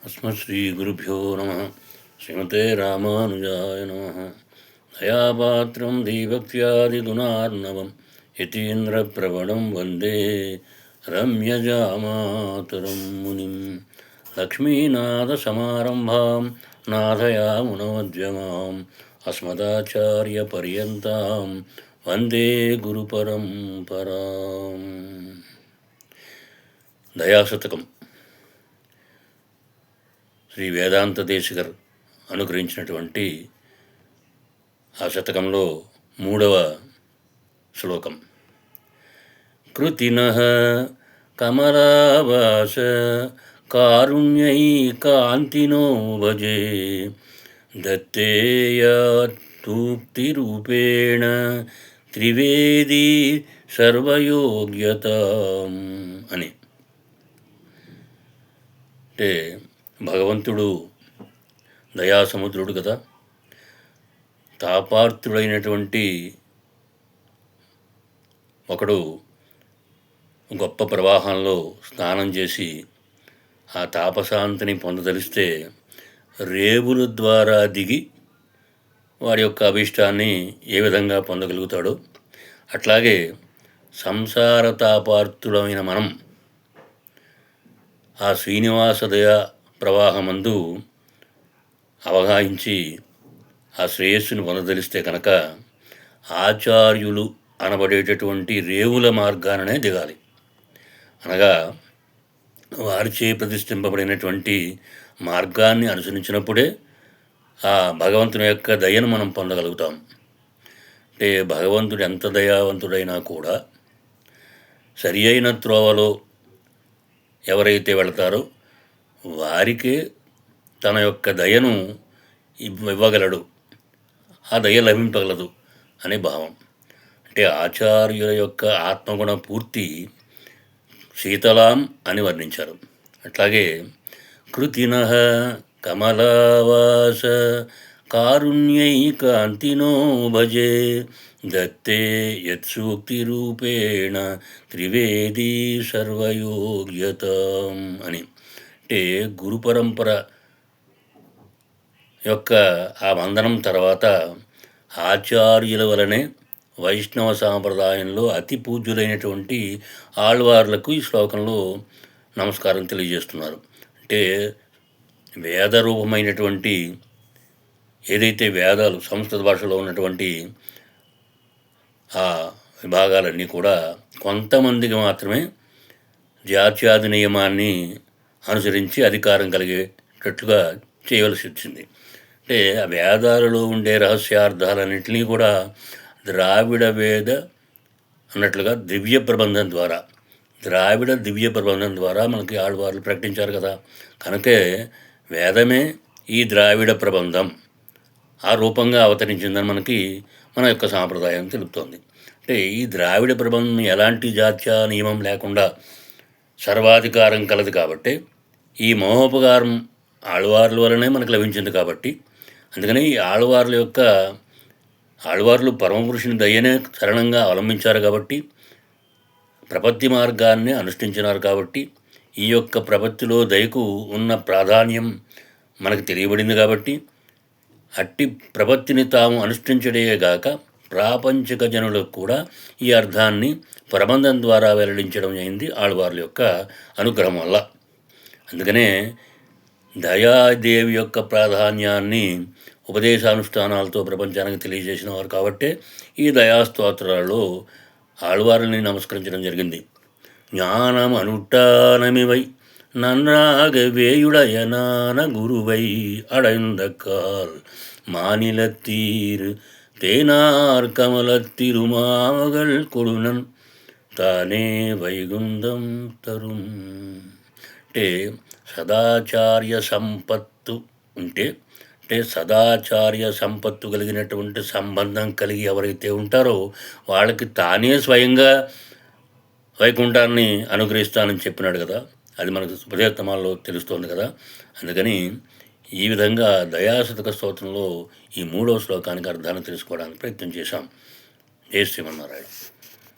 अस्मत्श्रीगुरुभ्यो नमः। श्रीमते रामानुजाय नमः। दयापात्रं दीभक्त्यादिगुणार्णवं यतीन्द्रप्रवणं वन्दे रम्यजामातरं मुनिं। लक्ष्मीनाथसमारम्भां नाथयामुनमध्यमाम् अस्मदाचार्यपर्यन्तां वन्दे गुरुपरम्पराम्। దయాశతకం శ్రీ వేదాంత దేశికర్ అనుగ్రహించినటువంటి ఆ శతకంలో 3వ శ్లోకం. కృతినః కమలావాస కారుణ్యైకాంతినో భజే దత్తేయతూక్తిరూపేణ త్రివేదీ సర్వయోగ్యతాం అని. అంటే భగవంతుడు దయాసముద్రుడు కదా, తాపార్తుడైనటువంటి ఒకడు గొప్ప ప్రవాహంలో స్నానం చేసి ఆ తాపశాంతిని పొందదలిస్తే రేవుల ద్వారా దిగి వాడి యొక్క అభిష్టాన్ని ఏ విధంగా పొందగలుగుతాడో, అట్లాగే సంసార తాపార్తుడమైన మనం ఆ శ్రీనివాస దయా ప్రవాహమందు అవగాహించి ఆ శ్రేయస్సును పొందదలిస్తే కనుక ఆచార్యులు అనబడేటటువంటి రేవుల మార్గాననే దిగాలి. అనగా వారిచే ప్రతిష్ఠింపబడినటువంటి మార్గాన్ని అనుసరించినప్పుడే ఆ భగవంతుని యొక్క దయను మనం పొందగలుగుతాం. అంటే భగవంతుడు ఎంత దయావంతుడైనా కూడా సరి అయిన త్రోవలో ఎవరైతే వెళతారో వారికే తన యొక్క దయను ఇవ్వగలడు, ఆ దయ లభింపగలదు అనే భావం. అంటే ఆచార్యుల యొక్క ఆత్మగుణ పూర్తి శీతలాం అని వర్ణించారు. అట్లాగే కృతినః కమలావాస కారుణ్యైకాంతినో భజే దత్తే యత్సూక్తిరూపేణ త్రివేదీ సర్వయోగ్యతాం అని. అంటే గురు పరంపర యొక్క ఆ వందనం తర్వాత ఆచార్యుల వలనే వైష్ణవ సాంప్రదాయంలో అతి పూజ్యులైనటువంటి ఆళ్వార్లకు ఈ శ్లోకంలో నమస్కారం తెలియజేస్తున్నారు. అంటే వేదరూపమైనటువంటి ఏదైతే వేదాలు సంస్కృత భాషలో ఉన్నటువంటి ఆ విభాగాలన్నీ కూడా కొంతమందికి మాత్రమే జాత్యాది నియమాన్ని అనుసరించి అధికారం కలిగేటట్లుగా చేయవలసి వచ్చింది. అంటే ఆ వేదాలలో ఉండే రహస్యార్థాలన్నింటినీ కూడా ద్రావిడ వేద అన్నట్లుగా దివ్య ప్రబంధం ద్వారా, ద్రావిడ దివ్య ప్రబంధం ద్వారా మనకి ఆళ్వార్లు ప్రకటించారు కదా. కనుకే వేదమే ఈ ద్రావిడ ప్రబంధం ఆ రూపంగా అవతరించిందని మనకి మన యొక్క సాంప్రదాయం తెలుపుతోంది. అంటే ఈ ద్రావిడ ప్రబంధం ఎలాంటి జాత్య నియమం లేకుండా సర్వాధికారం కలదు కాబట్టి, ఈ మహోపకారం ఆళ్వార్ల వలనే మనకు లభించింది కాబట్టి, అందుకని ఈ ఆళ్వార్లు పరమపురుషుని దయనే శరణంగా అవలంబించారు కాబట్టి, ప్రపత్తి మార్గాన్ని అనుష్ఠించినారు కాబట్టి, ఈ యొక్క ప్రపత్తిలో దయకు ఉన్న ప్రాధాన్యం మనకు తెలియబడింది కాబట్టి, అట్టి ప్రపత్తిని తాము అనుష్ఠించడేగాక ప్రాపంచిక జనులకు కూడా ఈ అర్థాన్ని ప్రబంధం ద్వారా వెల్లడించడం అయింది ఆళ్వార్ల యొక్క అనుగ్రహం వల్ల. అందుకనే దయాదేవి యొక్క ప్రాధాన్యాన్ని ఉపదేశానుష్ఠానాలతో ప్రపంచానికి తెలియజేసిన వారు కాబట్టే ఈ దయాస్తోత్రాలలో ఆళ్వార్లని నమస్కరించడం జరిగింది. ஞானம் அனுட்டானமிவை நன்றாக வேயுடையனான குருவை அடைந்த கால் மாநிலத்தீர் தேனார் కమలత్తిరుమామగల్ కొడునన్ తానే వైగుంధం తరుం. అంటే సదాచార్య సంపత్తు అంటే సదాచార్య సంపత్తు కలిగినటువంటి సంబంధం కలిగి ఎవరైతే ఉంటారో వాళ్ళకి తానే స్వయంగా వైకుంఠాన్ని అనుగ్రహిస్తానని చెప్పినాడు కదా. అది మనకు ఉపదేశమాల్లో తెలుస్తోంది కదా. అందుకని ఈ విధంగా దయాశతక స్తోత్రంలో ఈ 3వ శ్లోకానికి అర్థాన్ని తెలుసుకోవడానికి ప్రయత్నం చేశాం. జై శ్రీమన్నారాయణ.